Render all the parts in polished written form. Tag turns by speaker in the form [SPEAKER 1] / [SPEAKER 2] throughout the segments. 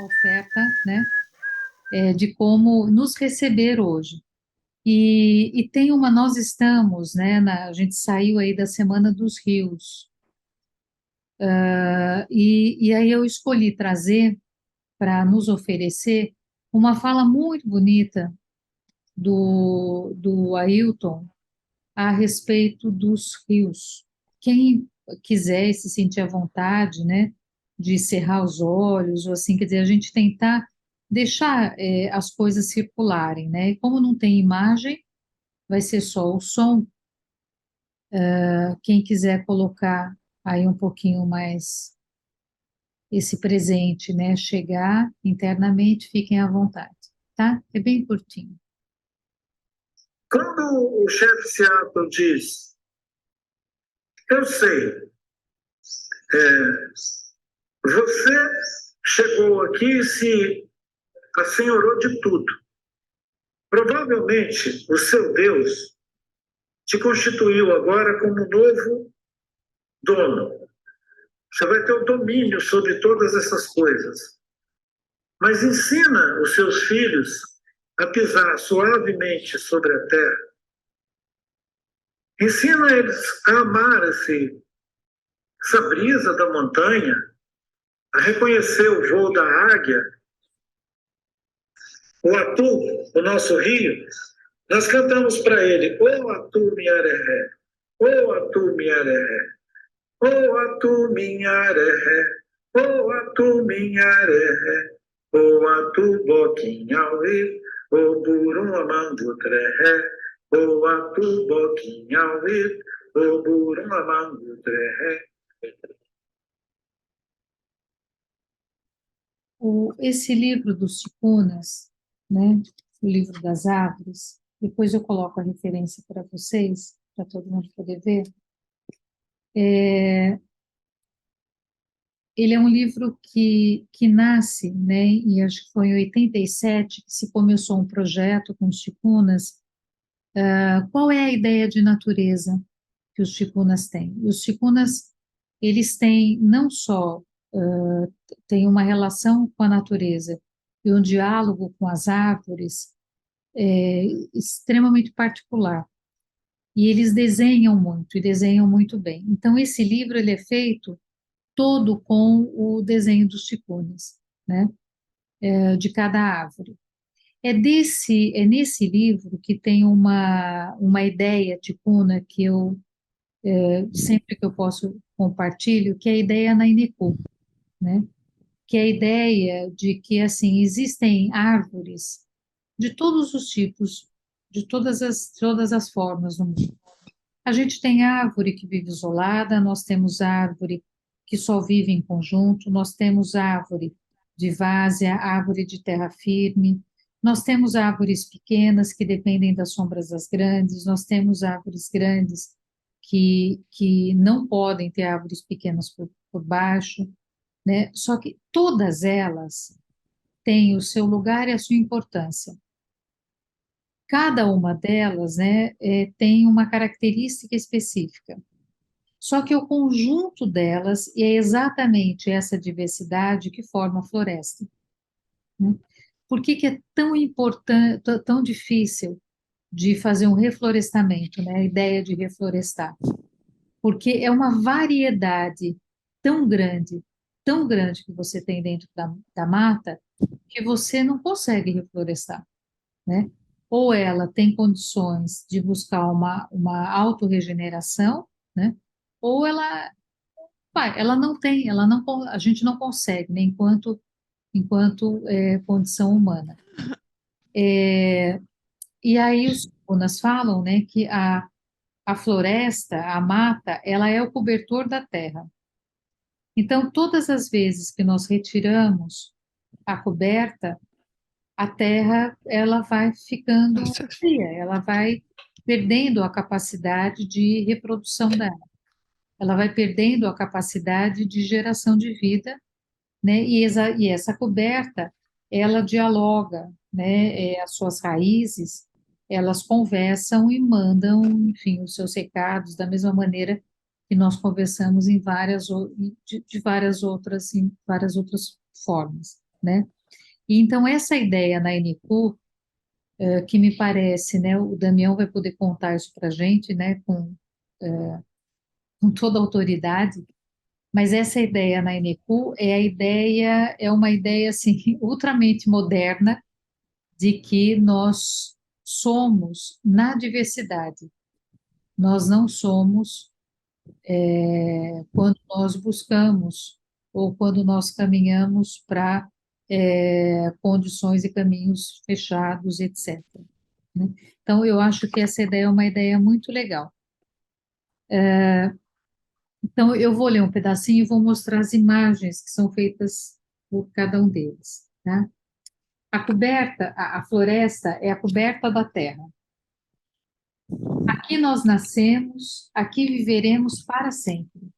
[SPEAKER 1] oferta, né, de como nos receber hoje. E tem uma, nós estamos, né, a gente saiu aí da Semana dos Rios, e aí eu escolhi trazer para nos oferecer uma fala muito bonita do Ailton a respeito dos rios. Quem quiser e se sentir à vontade, né, de cerrar os olhos, ou assim, quer dizer, a gente tentar deixar as coisas circularem, né? E como não tem imagem, vai ser só o som. Quem quiser colocar aí um pouquinho mais esse presente, né, chegar internamente, fiquem à vontade, tá? É bem curtinho.
[SPEAKER 2] Quando o chefe Seattle diz, eu sei, você chegou aqui e se assenhorou de tudo. Provavelmente o seu Deus te constituiu agora como novo dono. Você vai ter o domínio sobre todas essas coisas. Mas ensina os seus filhos a pisar suavemente sobre a terra. Ensina eles a amar essa brisa da montanha, a reconhecer o voo da águia, o atu, o nosso rio. Nós cantamos para ele, ô atu miaré, ô atu miaré, ô atu minharé, ô atu minharé, ô atu boquinhauí, ô burum amandutré, ô atu boquinhauí, ô burum amandutré.
[SPEAKER 1] Esse livro dos Ticunas, né, o livro das árvores, depois eu coloco a referência para vocês, para todo mundo poder ver. Ele é um livro que nasce, né, e acho que foi em 87 que se começou um projeto com os Ticunas. Qual é a ideia de natureza que os Ticunas têm? Os Ticunas, eles têm não só têm uma relação com a natureza e um diálogo com as árvores extremamente particular. E eles desenham muito, e desenham muito bem. Então, esse livro, ele é feito todo com o desenho dos ticunas, né? De cada árvore. É nesse livro que tem uma ideia ticuna que eu, sempre que eu posso, compartilho, que é a ideia Naineku, né? Que é a ideia de que, assim, existem árvores de todos os tipos, de todas as formas no mundo. A gente tem árvore que vive isolada, nós temos árvore que só vive em conjunto, nós temos árvore de várzea, árvore de terra firme, nós temos árvores pequenas que dependem das sombras das grandes, nós temos árvores grandes que não podem ter árvores pequenas por baixo, né? Só que todas elas têm o seu lugar e a sua importância. Cada uma delas, né, tem uma característica específica. Só que o conjunto delas é exatamente essa diversidade que forma a floresta, né? Por que que é tão importante, tão difícil de fazer um reflorestamento, né? A ideia de reflorestar? Porque é uma variedade tão grande que você tem dentro da mata, que você não consegue reflorestar, né? Ou ela tem condições de buscar uma autorregeneração, né? Ou ela não tem, a gente não consegue, né? Enquanto condição humana. E aí os cunas falam, né, que a floresta, a mata, ela é o cobertor da terra. Então, todas as vezes que nós retiramos a coberta, a terra ela vai ficando fria, ela vai perdendo a capacidade de reprodução dela, ela vai perdendo a capacidade de geração de vida, né? E essa coberta, ela dialoga, né? As suas raízes, elas conversam e mandam, enfim, os seus recados da mesma maneira que nós conversamos em várias outras formas, né? E então essa ideia na NQ, que me parece, né, o Damião vai poder contar isso para a gente, né, com toda a autoridade, mas essa ideia na NQ é uma ideia assim ultramente moderna de que nós somos na diversidade. Nós não somos quando nós buscamos ou quando nós caminhamos para condições e caminhos fechados, etc., né? Então, eu acho que essa ideia é uma ideia muito legal. Então, eu vou ler um pedacinho e vou mostrar as imagens que são feitas por cada um deles, tá? A floresta é a coberta da terra. Aqui nós nascemos, aqui viveremos para sempre.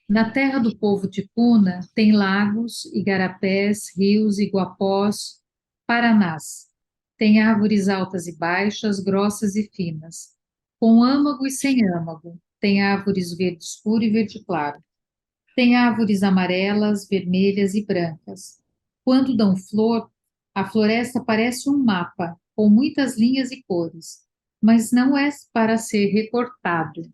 [SPEAKER 1] Na terra do povo ticuna tem lagos, igarapés, rios, iguapós, paranás. Tem árvores altas e baixas, grossas e finas, com âmago e sem âmago. Tem árvores verde escuro e verde claro. Tem árvores amarelas, vermelhas e brancas. Quando dão flor, a floresta parece um mapa, com muitas linhas e cores, mas não é para ser recortado.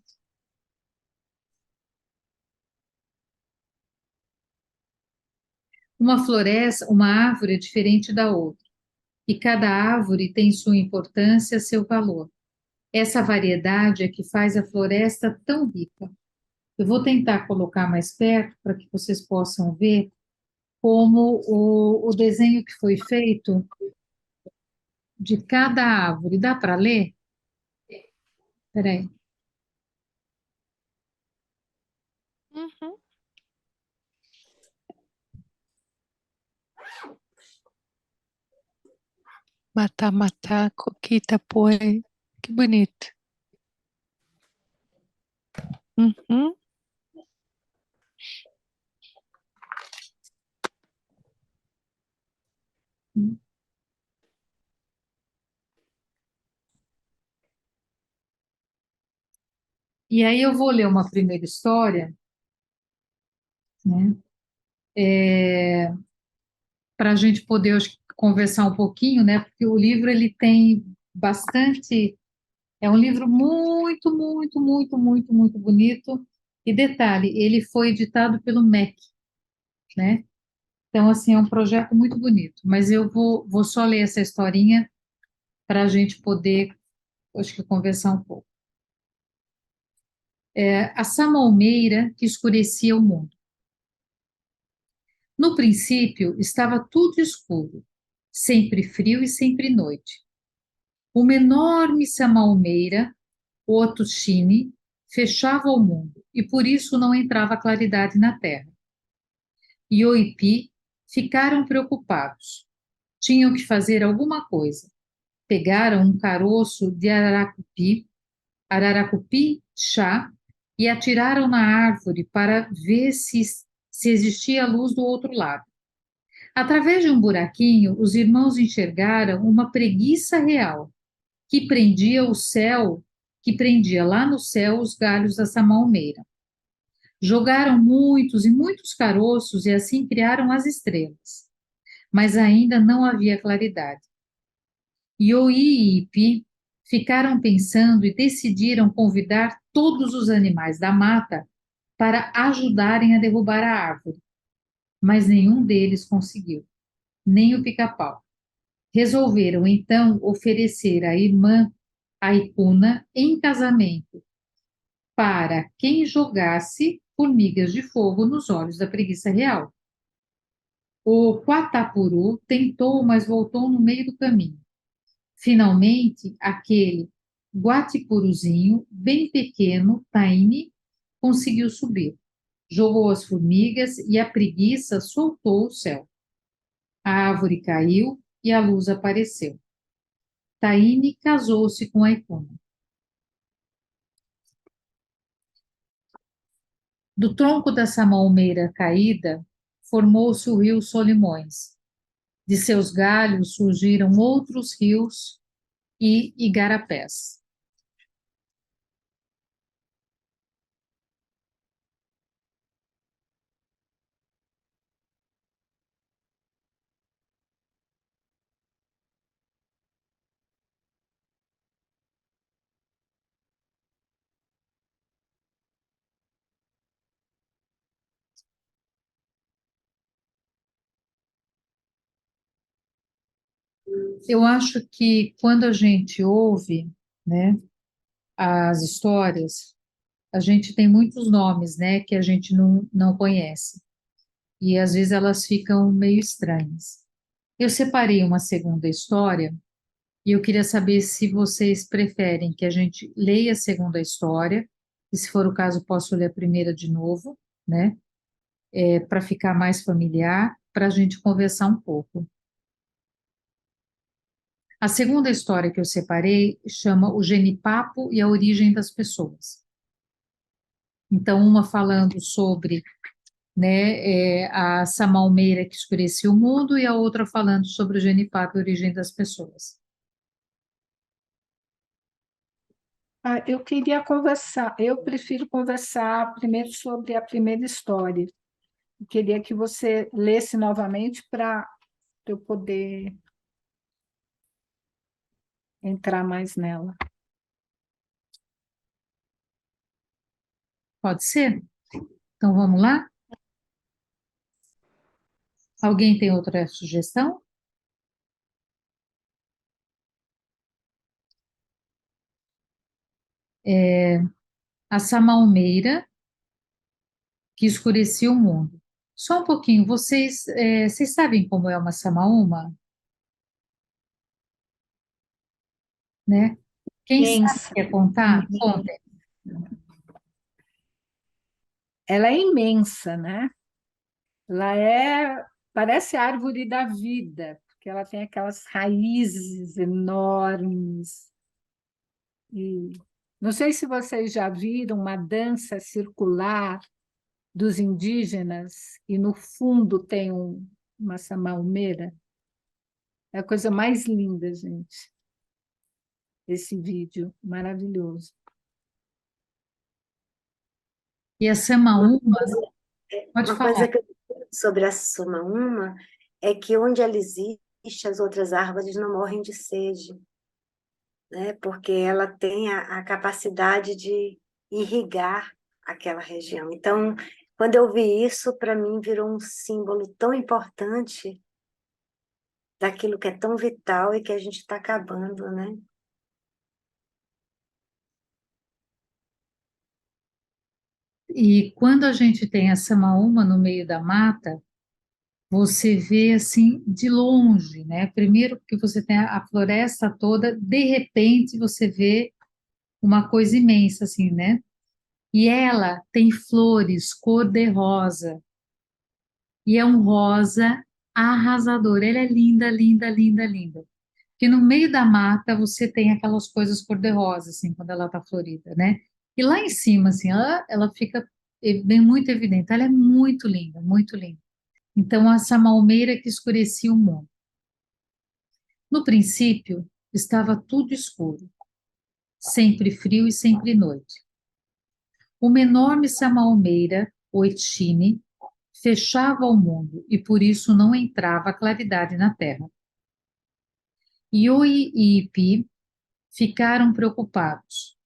[SPEAKER 1] Uma floresta, uma árvore é diferente da outra, e cada árvore tem sua importância, seu valor. Essa variedade é que faz a floresta tão rica. Eu vou tentar colocar mais perto para que vocês possam ver como o desenho que foi feito de cada árvore. Dá para ler? Peraí.
[SPEAKER 3] Uhum. Matar, matar, coquita, poe. Que bonito. Uhum.
[SPEAKER 1] E aí eu vou ler uma primeira história, né? Para a gente poder acho que, conversar um pouquinho, né? Porque o livro ele tem bastante. É um livro muito, muito, muito, muito, muito bonito. E detalhe, ele foi editado pelo MEC, né? Então, assim, é um projeto muito bonito. Mas eu vou só ler essa historinha para a gente poder, acho que, conversar um pouco. A samalmeira que escurecia o mundo. No princípio, estava tudo escuro, sempre frio e sempre noite. Uma enorme samalmeira, o Otushime, fechava o mundo, e por isso não entrava claridade na terra. Ioipi ficaram preocupados. Tinham que fazer alguma coisa. Pegaram um caroço de araracupi chá, e atiraram na árvore para ver se existia luz do outro lado. Através de um buraquinho, os irmãos enxergaram uma preguiça real, que prendia o céu, que prendia lá no céu os galhos da samalmeira. Jogaram muitos e muitos caroços e assim criaram as estrelas. Mas ainda não havia claridade. Ioi e Ipi ficaram pensando e decidiram convidar todos os animais da mata para ajudarem a derrubar a árvore, mas nenhum deles conseguiu, nem o pica-pau. Resolveram então oferecer a irmã Aikuna em casamento para quem jogasse formigas de fogo nos olhos da preguiça real. O Quatapuru tentou, mas voltou no meio do caminho. Finalmente, aquele guatipuruzinho, bem pequeno, tiny, conseguiu subir. Jogou as formigas e a preguiça soltou o céu. A árvore caiu e a luz apareceu. Taine casou-se com Aikuna. Do tronco da samalmeira caída, formou-se o rio Solimões. De seus galhos surgiram outros rios e igarapés. Eu acho que quando a gente ouve, né, as histórias, a gente tem muitos nomes, né, que a gente não conhece. E às vezes elas ficam meio estranhas. Eu separei uma segunda história e eu queria saber se vocês preferem que a gente leia a segunda história, e se for o caso, posso ler a primeira de novo, né, para ficar mais familiar, para a gente conversar um pouco. A segunda história que eu separei chama O Genipapo e a Origem das Pessoas. Então, uma falando sobre, né, a Samalmeira que escurecia o mundo e a outra falando sobre o genipapo e a origem das pessoas.
[SPEAKER 4] Eu queria conversar, eu prefiro conversar primeiro sobre a primeira história. Eu queria que você lesse novamente para eu poder entrar mais nela.
[SPEAKER 1] Pode ser? Então, vamos lá? Alguém tem outra sugestão? A Samalmeira que escurecia o mundo. Só um pouquinho, vocês sabem como é uma Samaúma, né? Quem sabe
[SPEAKER 4] Imensa.
[SPEAKER 1] quer contar? Contem.
[SPEAKER 4] Ela é imensa, né? Ela parece a árvore da vida, porque ela tem aquelas raízes enormes. E não sei se vocês já viram uma dança circular dos indígenas e no fundo tem uma samalmeira. É a coisa mais linda, gente. Esse vídeo maravilhoso.
[SPEAKER 1] E a
[SPEAKER 5] Uma
[SPEAKER 1] Samaúma,
[SPEAKER 5] coisa,
[SPEAKER 1] pode
[SPEAKER 5] uma coisa
[SPEAKER 1] falar.
[SPEAKER 5] que eu digo sobre a Suma Uma é que onde ela existe, as outras árvores não morrem de sede, né? Porque ela tem a capacidade de irrigar aquela região. Então, quando eu vi isso, para mim virou um símbolo tão importante daquilo que é tão vital e que a gente está acabando, né?
[SPEAKER 1] E quando a gente tem a Samaúma no meio da mata, você vê assim de longe, né? Primeiro que você tem a floresta toda, de repente você vê uma coisa imensa assim, né? E ela tem flores cor-de-rosa, e é um rosa arrasador. Ela é linda, linda, linda, linda. Que no meio da mata você tem aquelas coisas cor-de-rosa, assim, quando ela está florida, né? E lá em cima, assim, ela fica bem muito evidente. Ela é muito linda, muito linda. Então, essa malmeira que escurecia o mundo. No princípio, estava tudo escuro, sempre frio e sempre noite. Uma enorme samalmeira, o Etine, fechava o mundo e por isso não entrava claridade na terra. Yui e Ipi ficaram preocupados.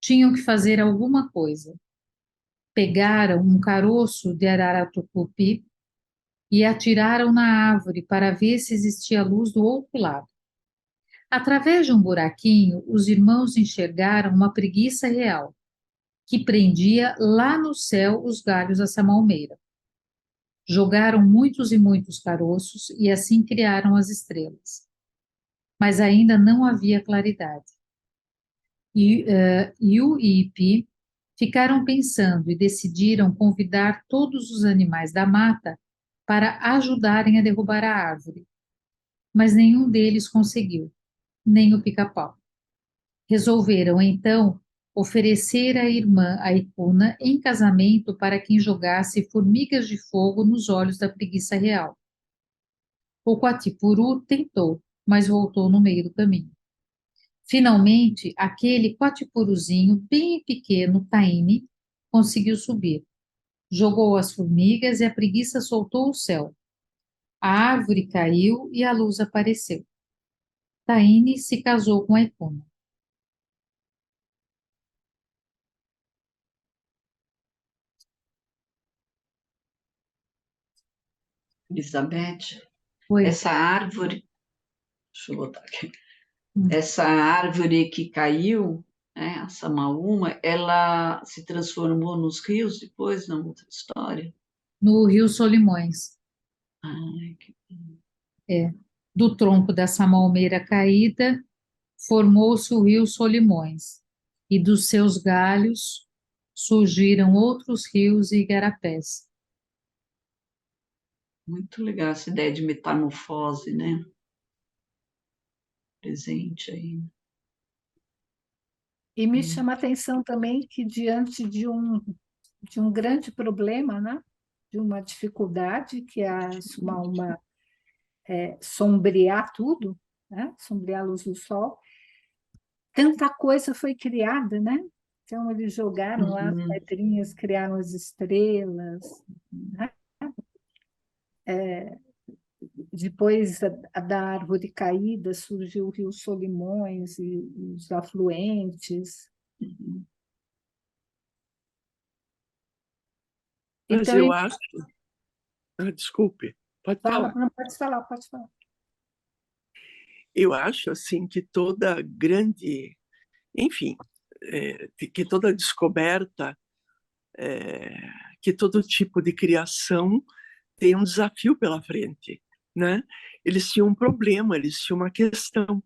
[SPEAKER 1] Tinham que fazer alguma coisa. Pegaram um caroço de araratucupi e atiraram na árvore para ver se existia luz do outro lado. Através de um buraquinho, os irmãos enxergaram uma preguiça real, que prendia lá no céu os galhos da samalmeira. Jogaram muitos e muitos caroços e assim criaram as estrelas. Mas ainda não havia claridade. Yu e Ipi ficaram pensando e decidiram convidar todos os animais da mata para ajudarem a derrubar a árvore. Mas nenhum deles conseguiu, nem o pica-pau. Resolveram, então, oferecer a irmã Aicuna em casamento para quem jogasse formigas de fogo nos olhos da preguiça real. O Quatipuru tentou, mas voltou no meio do caminho. Finalmente, aquele quatipuruzinho bem pequeno, Taine, conseguiu subir. Jogou as formigas e a preguiça soltou o céu. A árvore caiu e a luz apareceu. Taine se casou com Aicuna.
[SPEAKER 6] Elizabeth,
[SPEAKER 1] Foi.
[SPEAKER 6] essa árvore deixa eu botar aqui.
[SPEAKER 1] Hum.
[SPEAKER 6] Essa árvore que caiu, né, a Samaúma, ela se transformou nos rios depois, na outra história?
[SPEAKER 1] No Rio Solimões.
[SPEAKER 6] Ai,
[SPEAKER 1] É. Do tronco dessa malmeira caída, formou-se o Rio Solimões, e dos seus galhos surgiram outros rios e igarapés.
[SPEAKER 6] muito legal essa ideia de metamorfose, né? Presente aí.
[SPEAKER 4] E me chama a atenção também que, diante de um grande problema, né? De uma dificuldade, que é uma sombrear tudo, né? Sombrear a luz do sol, tanta coisa foi criada, né? Então, eles jogaram lá as
[SPEAKER 6] Uhum.
[SPEAKER 4] pedrinhas, criaram as estrelas, né? Depois da árvore caída surgiu o rio Solimões e os afluentes.
[SPEAKER 7] Mas
[SPEAKER 4] Então,
[SPEAKER 7] eu acho. Desculpe, pode
[SPEAKER 4] fala,
[SPEAKER 7] falar.
[SPEAKER 4] não pode falar, pode falar.
[SPEAKER 7] Eu acho assim que toda grande, enfim, que toda descoberta, é, que todo tipo de criação tem um desafio pela frente, né? Eles tinham um problema, eles tinham uma questão.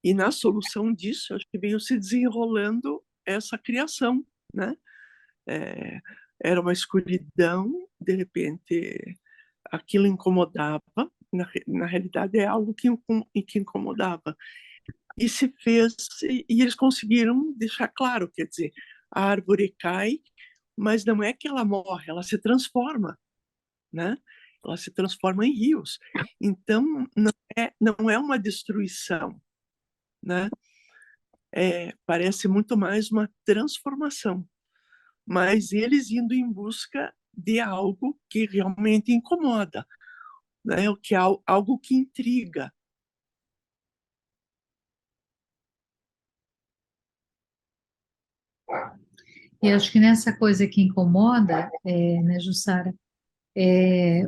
[SPEAKER 7] E na solução disso, acho que veio se desenrolando essa criação, né? É, era uma escuridão, de repente aquilo incomodava, na realidade é algo que incomodava. E se fez, e eles conseguiram deixar claro, quer dizer, a árvore cai, mas não é que ela morre, ela se transforma, né? Ela se transforma em rios. Então, não é uma destruição, né? Parece muito mais uma transformação, mas eles indo em busca de algo que realmente incomoda, né? O que é algo que intriga.
[SPEAKER 1] E acho que nessa coisa que incomoda, né, Jussara,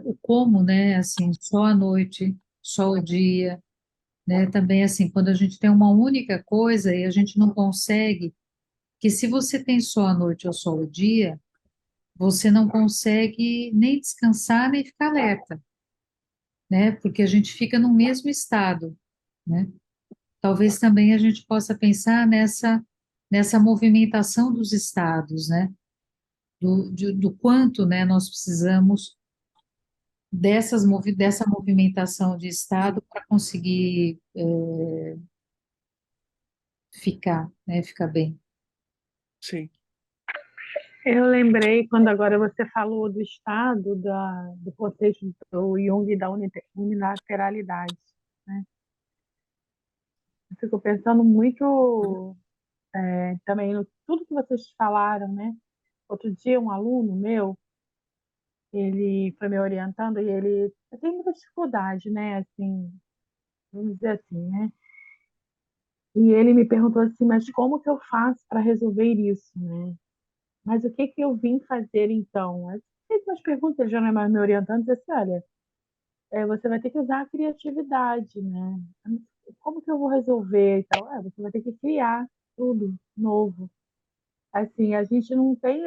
[SPEAKER 1] o como, né, assim, só a noite, só o dia, né, também assim, quando a gente tem uma única coisa e a gente não consegue, que se você tem só a noite ou só o dia, você não consegue nem descansar nem ficar alerta, né, porque a gente fica no mesmo estado, né. Talvez também a gente possa pensar nessa movimentação dos estados, né, do quanto, né, nós precisamos dessa movimentação de estado para conseguir ficar, né, ficar bem.
[SPEAKER 7] Sim.
[SPEAKER 3] Eu lembrei, quando agora você falou do estado, do contexto do Jung e da unilateralidade, né? Eu fico pensando muito também no tudo que vocês falaram, né? Outro dia, um aluno meu, ele foi me orientando e ele tem muita dificuldade, né? Assim, vamos dizer assim, né? E ele me perguntou assim, mas como que eu faço para resolver isso, né? Mas o que que eu vim fazer então? Eu fiz umas perguntas, ele já não é mais me orientando, disse assim, olha, você vai ter que usar a criatividade, né? Como que eu vou resolver e tal? Você vai ter que criar tudo novo. Assim, a gente não tem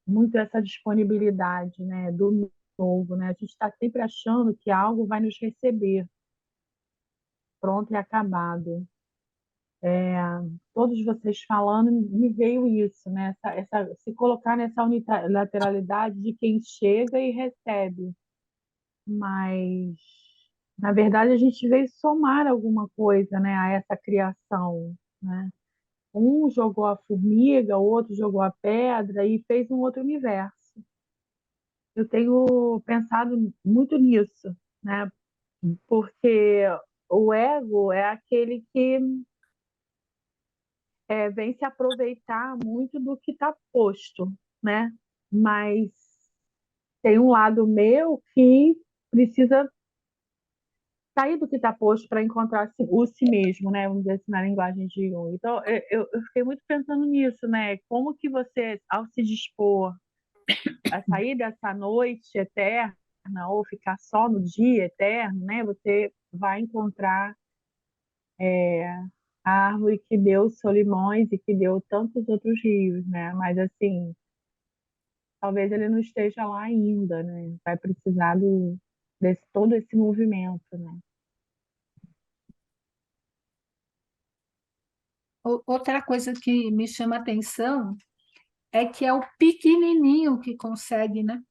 [SPEAKER 3] muito essa disponibilidade, né, do novo, né? A gente está sempre achando que algo vai nos receber pronto e acabado. Todos vocês falando, me veio isso, né? Se colocar nessa unilateralidade de quem chega e recebe. Mas, na verdade, a gente veio somar alguma coisa, né, a essa criação, né? Um jogou a formiga, o outro jogou a pedra e fez um outro universo. Eu tenho pensado muito nisso, né? Porque o ego é aquele que vem se aproveitar muito do que está posto, né? Mas tem um lado meu que precisa sair do que está posto para encontrar o si mesmo, né? Vamos dizer assim, na linguagem de Jung. Então, eu fiquei muito pensando nisso, né? Como que você, ao se dispor a sair dessa noite eterna, ou ficar só no dia eterno, né? Você vai encontrar a árvore que deu Solimões e que deu tantos outros rios, né? Mas assim, talvez ele não esteja lá ainda, né? Vai precisar desse todo esse movimento, né?
[SPEAKER 4] Outra coisa que me chama a atenção é que é o pequenininho que consegue, né?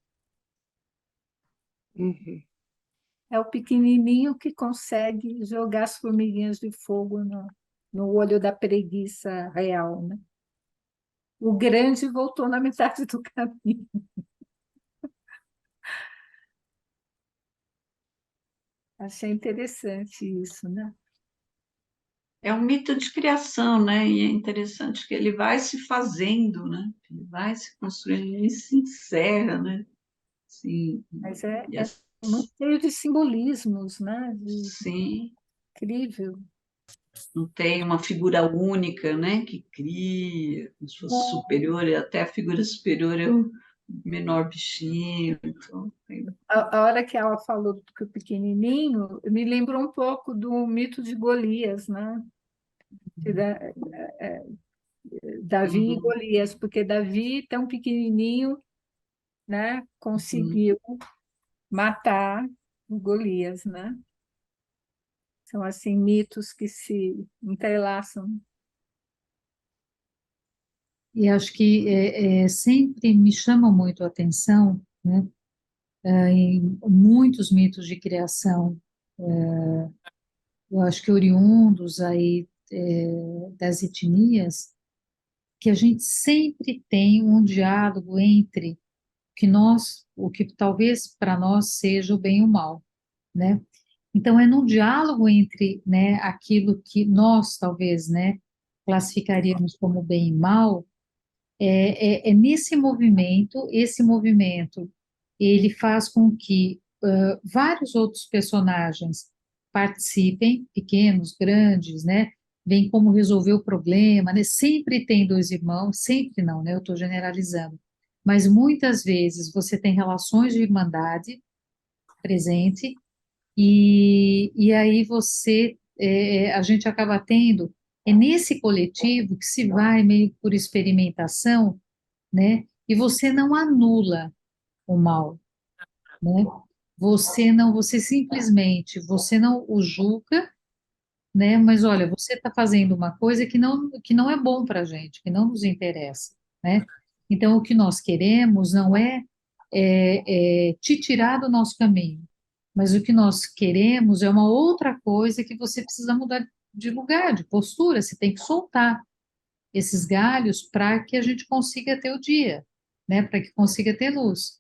[SPEAKER 7] Uhum.
[SPEAKER 4] É o pequenininho que consegue jogar as formiguinhas de fogo no olho da preguiça real, né? O grande voltou na metade do caminho. Achei interessante isso, né?
[SPEAKER 6] É um mito de criação, né? E é interessante que ele vai se fazendo, né? Ele vai se construindo e se encerra, né? Sim,
[SPEAKER 4] Mas é,
[SPEAKER 6] e
[SPEAKER 4] é muito cheio de simbolismos, né?
[SPEAKER 6] assim,
[SPEAKER 4] Incrível.
[SPEAKER 6] não tem uma figura única, né? Que cria, como se fosse superior, e até a figura superior é o menor bichinho. Então,
[SPEAKER 4] A hora que ela falou que o pequenininho, me lembrou um pouco do mito de Golias, né? De Davi e
[SPEAKER 6] uhum,
[SPEAKER 4] Golias, porque Davi, tão pequenininho, né,
[SPEAKER 6] uhum.
[SPEAKER 4] conseguiu matar o Golias, né? São assim mitos que se entrelaçam.
[SPEAKER 1] E acho que sempre me chama muito a atenção, né, em muitos mitos de criação, eu acho que oriundos aí das etnias, que a gente sempre tem um diálogo entre o que talvez para nós seja o bem e o mal, né? Então é num diálogo entre, né, aquilo que nós talvez, né, classificaríamos como bem e mal, é nesse movimento, esse movimento, ele faz com que vários outros personagens participem, pequenos, grandes, né? Vem como resolver o problema, né? Sempre tem dois irmãos, sempre não, né? Eu estou generalizando. Mas muitas vezes você tem relações de irmandade presente, e aí a gente acaba tendo, é nesse coletivo que se vai meio por experimentação, né? E você não anula o mal, né? Você simplesmente, você não o julga, né? Mas olha, você está fazendo uma coisa que não é bom para a gente, que não nos interessa, né? Então, o que nós queremos não é te tirar do nosso caminho, mas o que nós queremos é uma outra coisa que você precisa mudar de lugar, de postura, você tem que soltar esses galhos para que a gente consiga ter o dia, né? Para que consiga ter luz.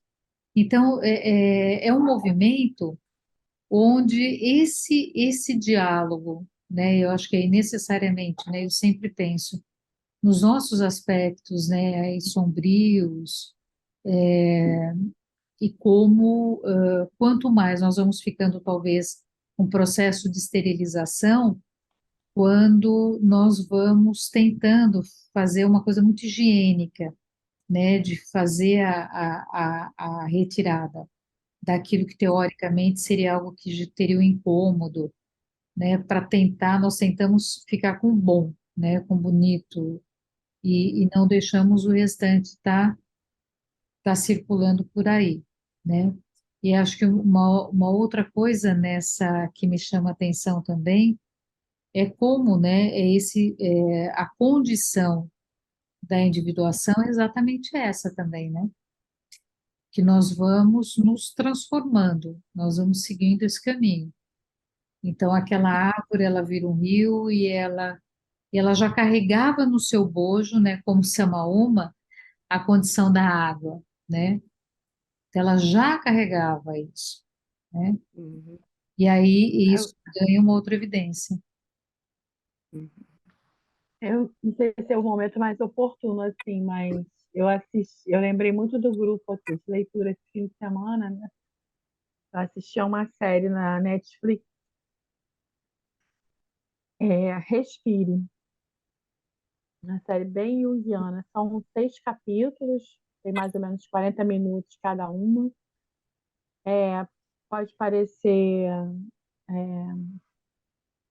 [SPEAKER 1] Então, é um movimento onde esse diálogo, né? Eu acho que é necessariamente, né? Eu sempre penso nos nossos aspectos, né? Aí sombrios, e como quanto mais nós vamos ficando, talvez, um processo de esterilização, quando nós vamos tentando fazer uma coisa muito higiênica, né, de fazer a retirada daquilo que teoricamente seria algo que teria um incômodo, né, para tentar, nós tentamos ficar com o bom, né, com o bonito, e não deixamos o restante tá circulando por aí, né. E acho que uma outra coisa nessa que me chama atenção também é como, né, a condição da individuação é exatamente essa também, né? Que nós vamos nos transformando, nós vamos seguindo esse caminho. Então, aquela árvore, ela vira um rio e ela já carregava no seu bojo, né, como Samaúma, a condição da água, né? Ela já carregava isso, né?
[SPEAKER 7] Uhum.
[SPEAKER 1] E aí
[SPEAKER 3] Eu,
[SPEAKER 1] isso ganha uma outra evidência.
[SPEAKER 7] Uhum.
[SPEAKER 3] eu não sei se é o momento mais oportuno, assim, mas eu lembrei muito do grupo aqui de leitura esse fim de semana, né? Eu assisti a uma série na Netflix, Respire, uma série bem junguiana. São 6 capítulos, tem mais ou menos 40 minutos cada uma. Pode parecer,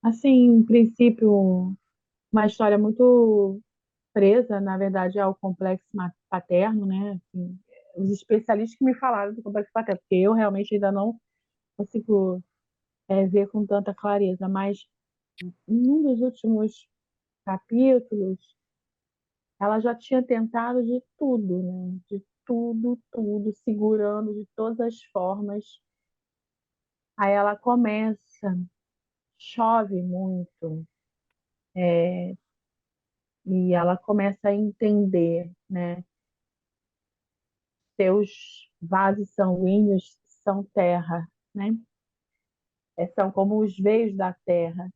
[SPEAKER 3] assim, em princípio, uma história muito presa, na verdade, ao complexo paterno, né? Assim, os especialistas que me falaram do complexo paterno, porque eu realmente ainda não consigo ver com tanta clareza, mas num dos últimos capítulos, ela já tinha tentado de tudo, né? De tudo, tudo, segurando de todas as formas. Aí ela começa, chove muito, e ela começa a entender, né? Seus vasos sanguíneos são terra, né? São como os veios da terra.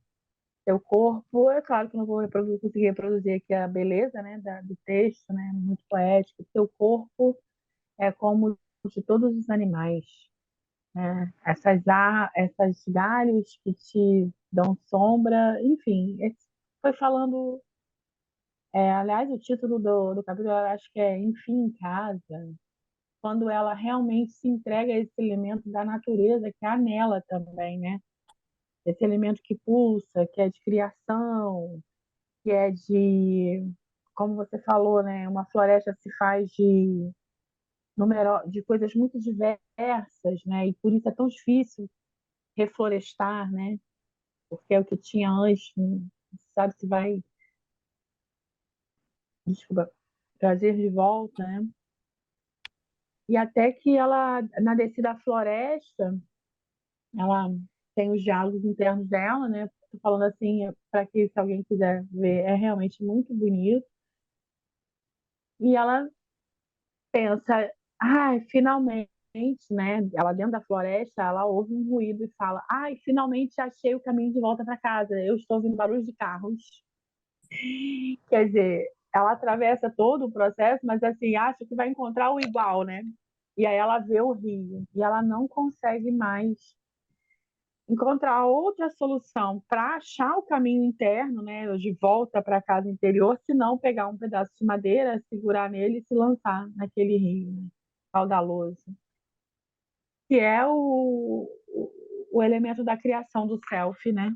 [SPEAKER 3] Seu corpo, é claro que não vou conseguir reproduzir aqui a beleza, né, do texto, né, muito poético. Seu corpo é como o de todos os animais, né? Essas galhos que te dão sombra, enfim, foi falando. Aliás, o título do capítulo, eu acho que é Enfim em Casa, quando ela realmente se entrega a esse elemento da natureza que há nela também, né? Esse elemento que pulsa, que é de criação, que é como você falou, né? Uma floresta se faz de coisas muito diversas, né? E por isso é tão difícil reflorestar, né? Porque é o que tinha antes, não sabe se vai, desculpa, trazer de volta, né? E até que ela, na descida à floresta, ela tem os diálogos internos dela, né? Tô falando assim, para que se alguém quiser ver, é realmente muito bonito. E ela pensa, ai, finalmente, né? Ela dentro da floresta, ela ouve um ruído e fala, ai, finalmente achei o caminho de volta para casa. Eu estou ouvindo barulho de carros. Quer dizer, ela atravessa todo o processo, mas assim, acha que vai encontrar o igual, né? E aí ela vê o rio e ela não consegue mais encontrar outra solução para achar o caminho interno, né, de volta para a casa interior, se não pegar um pedaço de madeira, segurar nele e se lançar naquele rio, né, caudaloso, que é o elemento da criação do self, né?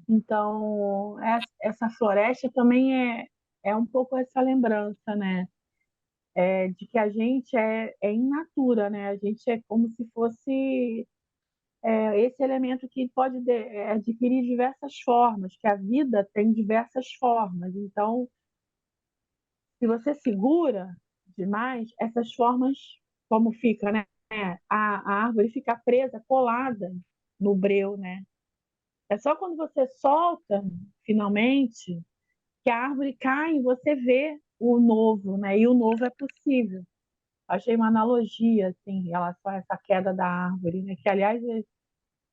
[SPEAKER 3] Então, essa floresta também é um pouco essa lembrança, né? De que a gente é in natura, né? A gente é como se fosse esse elemento que pode adquirir diversas formas, que a vida tem diversas formas. Então, se você segura demais, essas formas, como fica, né? A árvore fica presa, colada no breu, né? É só quando você solta, finalmente, que a árvore cai e você vê o novo, né? E o novo é possível. Achei uma analogia, assim, em relação a essa queda da árvore, né? Que, aliás,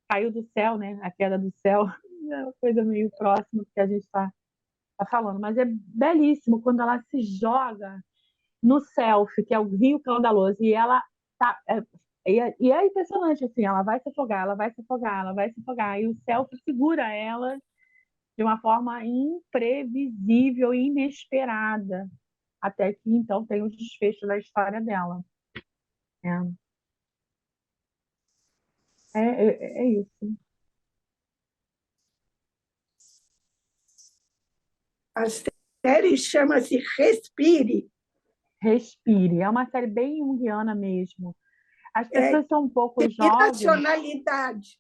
[SPEAKER 3] caiu do céu, né? A queda do céu é uma coisa meio próxima do que a gente tá falando, mas é belíssimo quando ela se joga no self, que é o rio caudaloso, e ela tá. E é impressionante, assim, ela vai se afogar, ela vai se afogar, ela vai se afogar, e o self segura ela de uma forma imprevisível e inesperada, até que então tem o desfecho da história dela. É isso.
[SPEAKER 8] A série chama-se Respire.
[SPEAKER 3] Respire. É uma série bem junguiana mesmo. As pessoas são um pouco
[SPEAKER 8] Que
[SPEAKER 3] jovens.
[SPEAKER 8] nacionalidade?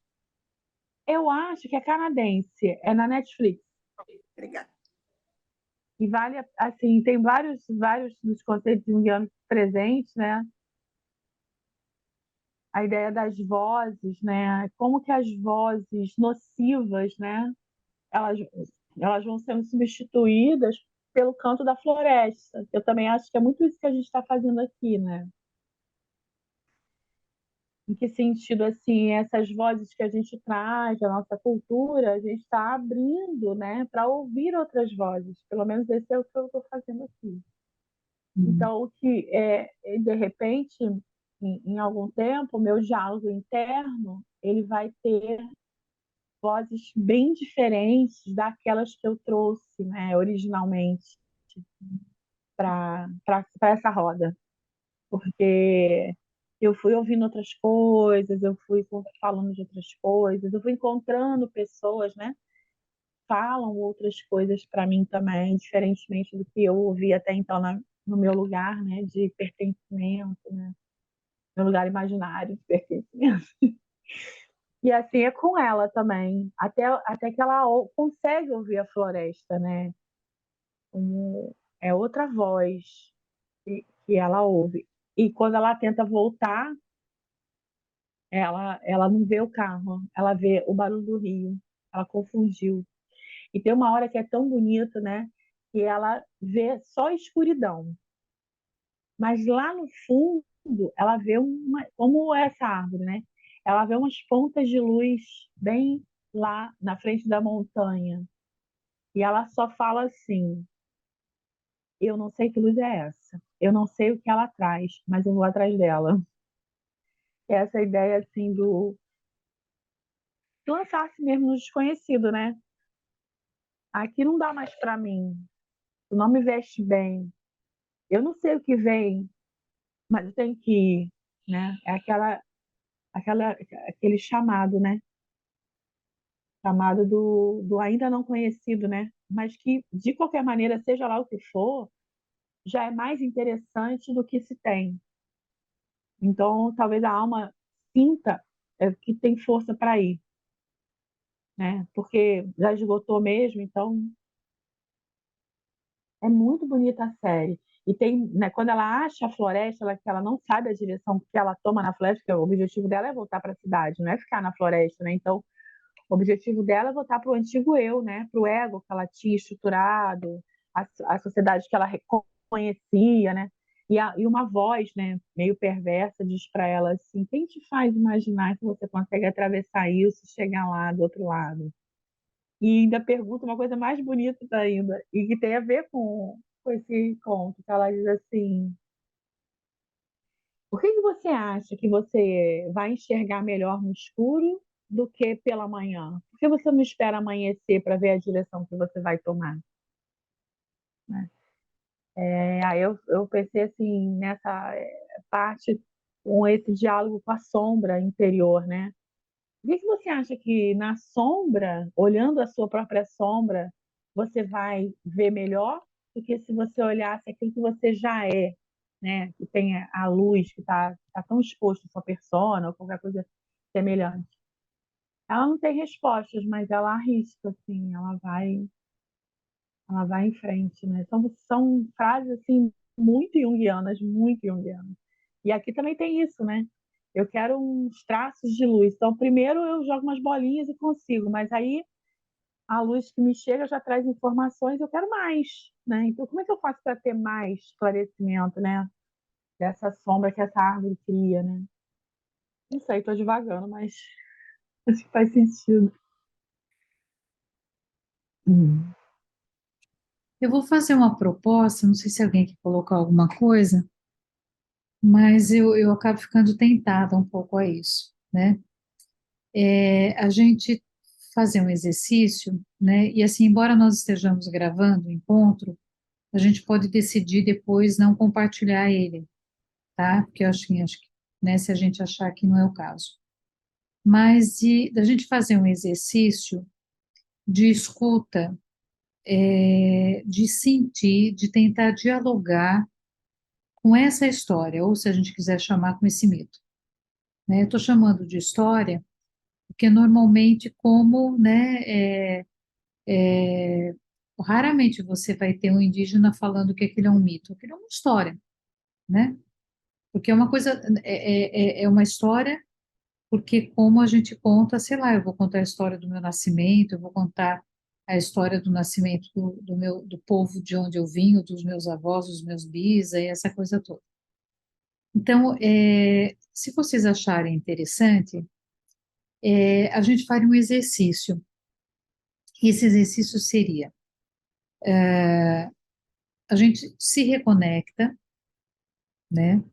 [SPEAKER 3] Eu acho que é canadense, é na Netflix.
[SPEAKER 8] Obrigada.
[SPEAKER 3] E vale, assim, tem vários dos conceitos junguianos presentes, né? A ideia das vozes, né? Como que as vozes nocivas, né? Elas, elas vão sendo substituídas pelo canto da floresta. Eu também acho que é muito isso que a gente está fazendo aqui, né? Em que sentido, assim, essas vozes que a gente traz da nossa cultura, a gente está abrindo, né, para ouvir outras vozes. Pelo menos esse é o que eu estou fazendo aqui. Então, o que de repente, em algum tempo, o meu diálogo interno, ele vai ter vozes bem diferentes daquelas que eu trouxe, né, originalmente para essa roda. Porque eu fui ouvindo outras coisas, eu fui falando de outras coisas, eu fui encontrando pessoas, né? Falam outras coisas para mim também, diferentemente do que eu ouvi até então no meu lugar, né? De pertencimento, né? Meu lugar imaginário de pertencimento. E assim é com ela também, até que ela consegue ouvir a floresta, né? É outra voz que ela ouve. E quando ela tenta voltar, ela não vê o carro, ela vê o barulho do rio. Ela confundiu. E tem uma hora que é tão bonito, né? Que ela vê só escuridão. Mas lá no fundo, ela vê como essa árvore, né? Ela vê umas pontas de luz bem lá na frente da montanha. E ela só fala assim: eu não sei que luz é essa. Eu não sei o que ela traz, mas eu vou atrás dela. Essa ideia assim do lançar-se mesmo no desconhecido, né? Aqui não dá mais para mim. Tu não me veste bem. Eu não sei o que vem, mas eu tenho que ir, né? É aquele chamado, né? Chamado do ainda não conhecido, né? Mas que, de qualquer maneira, seja lá o que for, já é mais interessante do que se tem. Então, talvez a alma sinta que tem força para ir, né? Porque já esgotou mesmo, então é muito bonita a série. E tem, né, quando ela acha a floresta, que ela não sabe a direção que ela toma na floresta, porque o objetivo dela é voltar para a cidade, não é ficar na floresta, né? Então, o objetivo dela é voltar para o antigo eu, né? Para o ego que ela tinha estruturado, a sociedade que ela reconhecia, né? E uma voz, né, meio perversa diz para ela assim: quem te faz imaginar que você consegue atravessar isso e chegar lá do outro lado? E ainda pergunta uma coisa mais bonita ainda, e que tem a ver com esse conto, que ela diz assim: por que você acha que você vai enxergar melhor no escuro do que pela manhã? Por que você não espera amanhecer para ver a direção que você vai tomar? Né? Aí eu pensei assim, nessa parte, com esse diálogo com a sombra interior, né? Por que você acha que na sombra, olhando a sua própria sombra, você vai ver melhor do que se você olhasse aquilo que você já é, né? Que tem a luz que tá tão exposto à sua persona ou qualquer coisa semelhante. Ela não tem respostas, mas ela arrisca, assim, ela vai em frente, né? São frases assim muito junguianas, muito junguianas. E aqui também tem isso, né? Eu quero uns traços de luz. Então, primeiro eu jogo umas bolinhas e consigo, mas aí a luz que me chega já traz informações, eu quero mais, né? Então, como é que eu faço para ter mais esclarecimento, né? Dessa sombra que essa árvore cria, né? Não sei, estou devagando, mas acho que faz sentido. Hum.
[SPEAKER 1] Eu vou fazer uma proposta, não sei se alguém quer colocar alguma coisa, mas eu acabo ficando tentada um pouco a isso, né? A gente fazer um exercício, né? E assim, embora nós estejamos gravando o encontro, a gente pode decidir depois não compartilhar ele, tá? Porque eu acho que, né, se a gente achar que não é o caso. Mas da gente fazer um exercício de escuta, de sentir, de tentar dialogar com essa história, ou se a gente quiser chamar com esse mito, né? Eu estou chamando de história porque normalmente como, né, raramente você vai ter um indígena falando que aquilo é um mito, aquilo é uma história, né? Porque é uma coisa, é uma história, porque como a gente conta, sei lá, eu vou contar a história do meu nascimento, eu vou contar a história do nascimento do povo de onde eu vim, dos meus avós, dos meus bis, e essa coisa toda. Então, se vocês acharem interessante, a gente faria um exercício. Esse exercício seria, a gente se reconecta, né?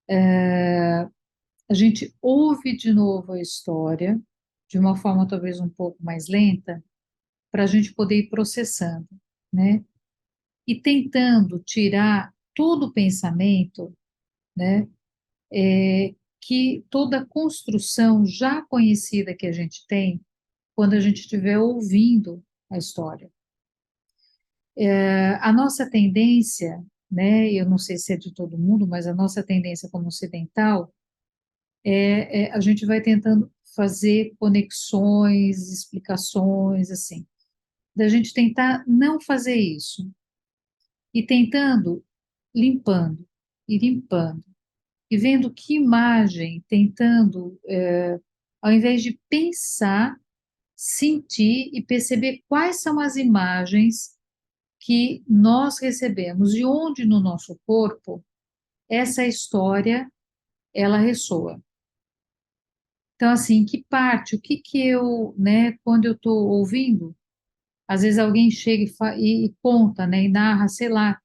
[SPEAKER 1] A gente ouve de novo a história, de uma forma talvez um pouco mais lenta, para a gente poder ir processando, né? E tentando tirar todo o pensamento, né? que toda a construção já conhecida que a gente tem, quando a gente estiver ouvindo a história. A nossa tendência, né, eu não sei se é de todo mundo, mas a nossa tendência como ocidental a gente vai tentando fazer conexões, explicações, assim, da gente tentar não fazer isso, e tentando, limpando, e limpando, e vendo que imagem, tentando, ao invés de pensar, sentir e perceber quais são as imagens que nós recebemos e onde no nosso corpo essa história ela ressoa. Então, assim, que parte, o que que eu, né, quando eu estou ouvindo, às vezes alguém chega e conta, né, e narra, sei lá,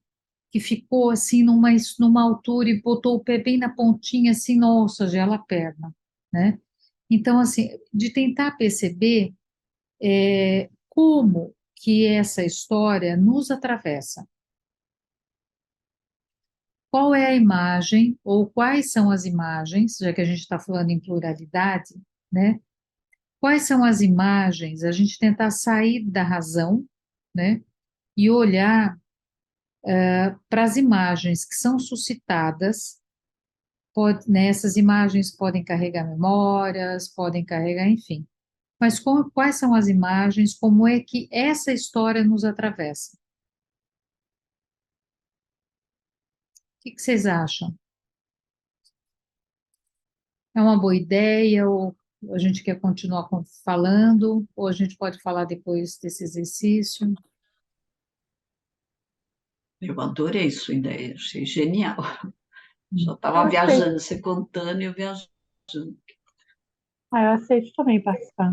[SPEAKER 1] que ficou assim numa altura e botou o pé bem na pontinha, assim, nossa, gela a perna, né? Então, assim, de tentar perceber como que essa história nos atravessa. Qual é a imagem, ou quais são as imagens, já que a gente está falando em pluralidade, né? Quais são as imagens, a gente tentar sair da razão, né? E olhar para as imagens que são suscitadas, né, essas imagens podem carregar memórias, podem carregar, enfim. Mas quais são as imagens, como é que essa história nos atravessa? O que vocês acham? É uma boa ideia, ou a gente quer continuar falando, ou a gente pode falar depois desse exercício?
[SPEAKER 6] Eu adorei sua ideia, achei genial. Só
[SPEAKER 3] Eu
[SPEAKER 6] estava
[SPEAKER 3] aceito,
[SPEAKER 6] viajando, você contando e eu viajando.
[SPEAKER 3] eu aceito também participar.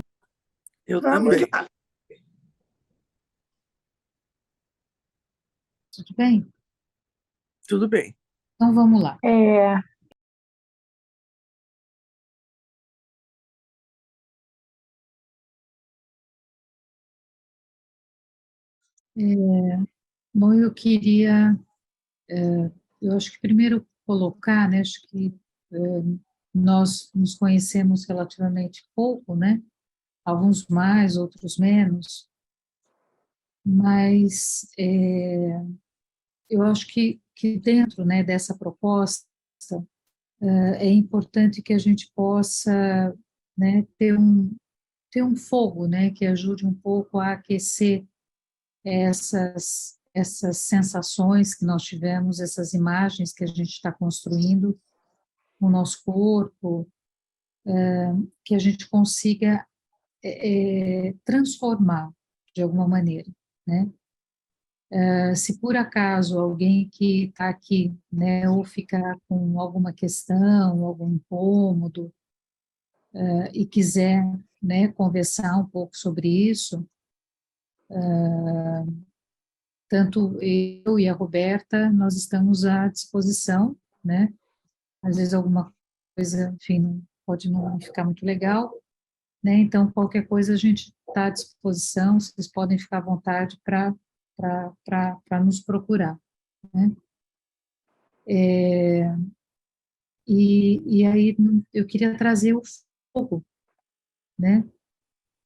[SPEAKER 7] Eu
[SPEAKER 8] Vamos
[SPEAKER 7] também.
[SPEAKER 8] lá.
[SPEAKER 1] Tudo bem?
[SPEAKER 7] Tudo bem.
[SPEAKER 1] Então vamos lá.
[SPEAKER 3] É,
[SPEAKER 1] Bom, eu queria, eu acho que primeiro colocar, né, acho que nós nos conhecemos relativamente pouco, né, alguns mais, outros menos, mas eu acho que dentro, né, dessa proposta, é importante que a gente possa, né, ter um fogo, né, que ajude um pouco a aquecer essas sensações que nós tivemos, essas imagens que a gente está construindo no nosso corpo, que a gente consiga transformar de alguma maneira, né? Se por acaso alguém que está aqui, né, ou ficar com alguma questão, algum incômodo, e quiser, né, conversar um pouco sobre isso, tanto eu e a Roberta, nós estamos à disposição, né? Às vezes alguma coisa, enfim, pode não ficar muito legal, né? Então, qualquer coisa a gente está à disposição, vocês podem ficar à vontade para nos procurar, né? E aí eu queria trazer o fogo, né?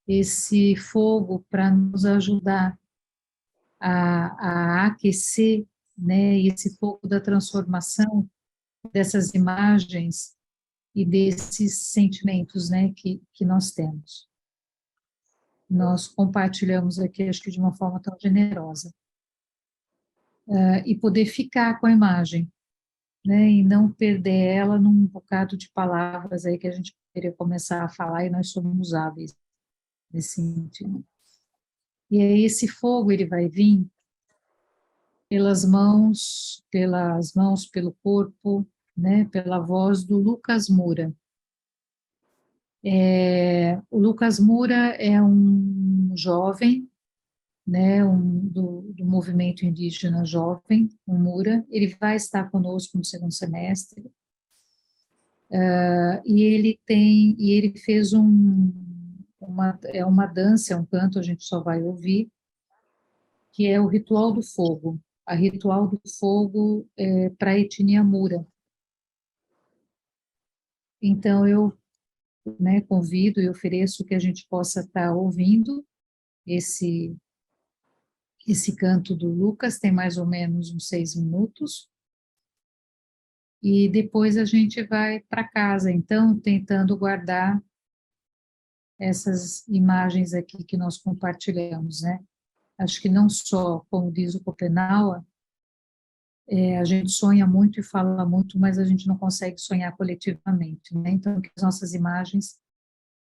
[SPEAKER 1] Esse fogo para nos ajudar a aquecer, né? E esse fogo da transformação dessas imagens e desses sentimentos, né, que nós temos. Nós compartilhamos aqui, acho que de uma forma tão generosa. E poder ficar com a imagem, né, e não perder ela num bocado de palavras aí que a gente poderia começar a falar e nós somos hábeis nesse sentido. E aí esse fogo, ele vai vir pelas mãos, pelo corpo, né, pela voz do Lucas Moura. O Lucas Moura é um jovem, né, do movimento indígena jovem, o Moura. Ele vai estar conosco no segundo semestre. E ele fez uma dança, um canto, a gente só vai ouvir, que é o Ritual do Fogo. A Ritual do Fogo para a etnia Moura. Então, eu, né, convido e ofereço que a gente possa estar ouvindo esse, esse canto do Lucas, tem mais ou menos uns 6 minutos, e depois a gente vai para casa, então, tentando guardar essas imagens aqui que nós compartilhamos, né? Acho que não só, como diz o Schopenhauer, a gente sonha muito e fala muito, mas a gente não consegue sonhar coletivamente, né? Então, que as nossas imagens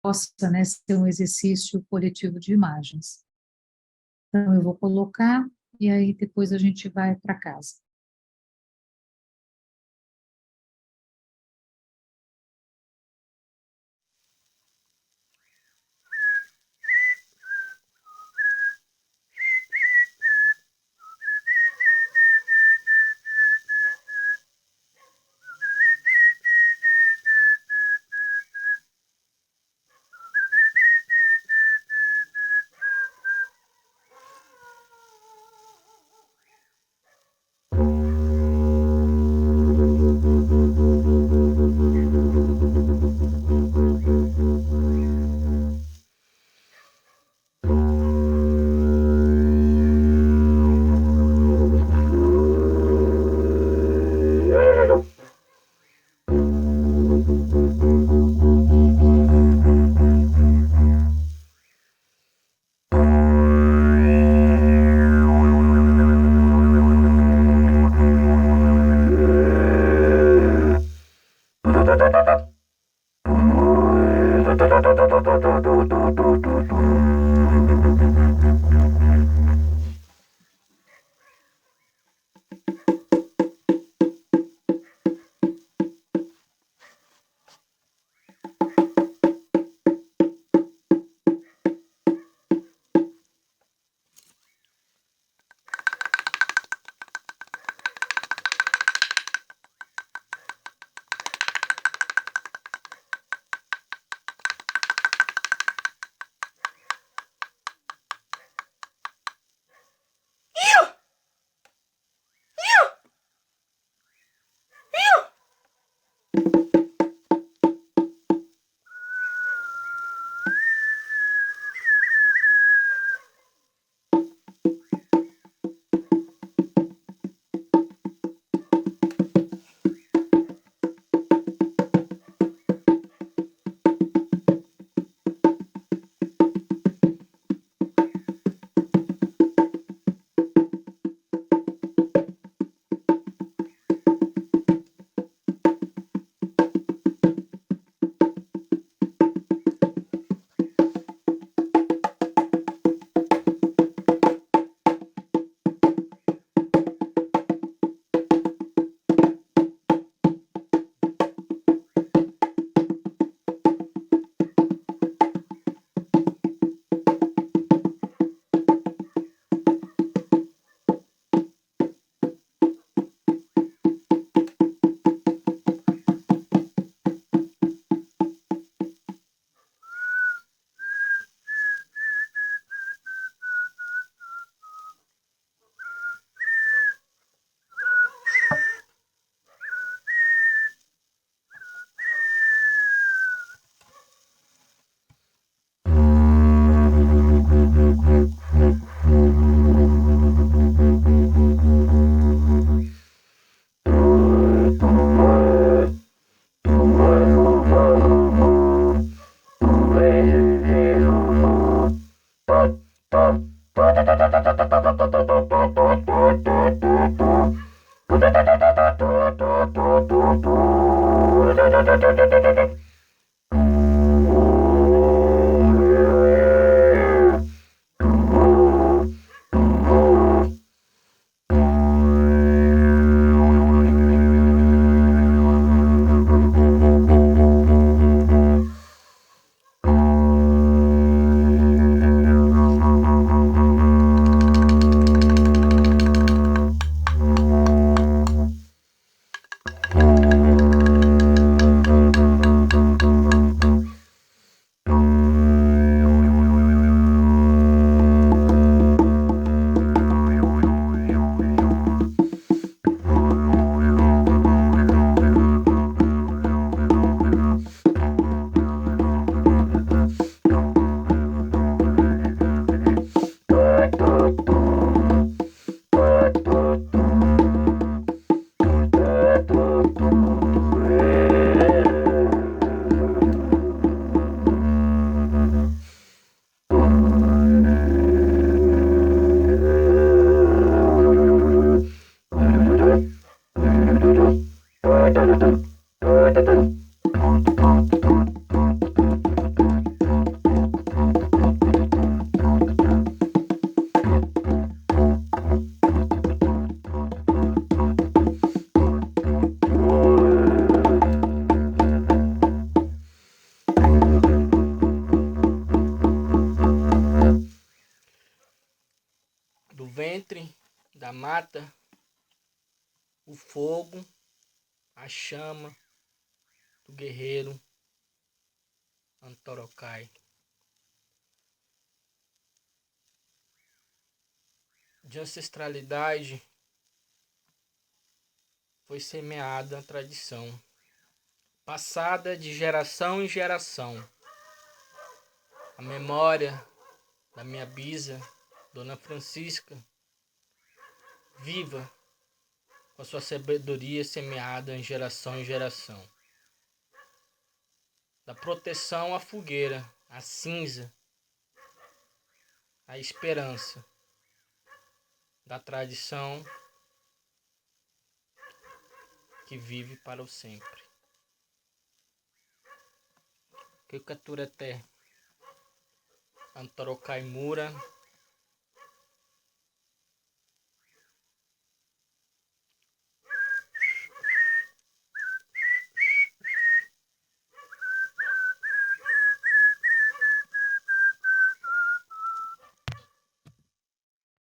[SPEAKER 1] possam, né, ser um exercício coletivo de imagens. Então, eu vou colocar e aí depois a gente vai para casa.
[SPEAKER 9] ventre da mata, o fogo, a chama do guerreiro Antorocai. De ancestralidade foi semeada a tradição, passada de geração em geração. A memória da minha bisa, Dona Francisca, viva com a sua sabedoria semeada em geração. Da proteção à fogueira, à cinza, à esperança, da tradição que vive para o sempre. Que Katureté Antorocai Mura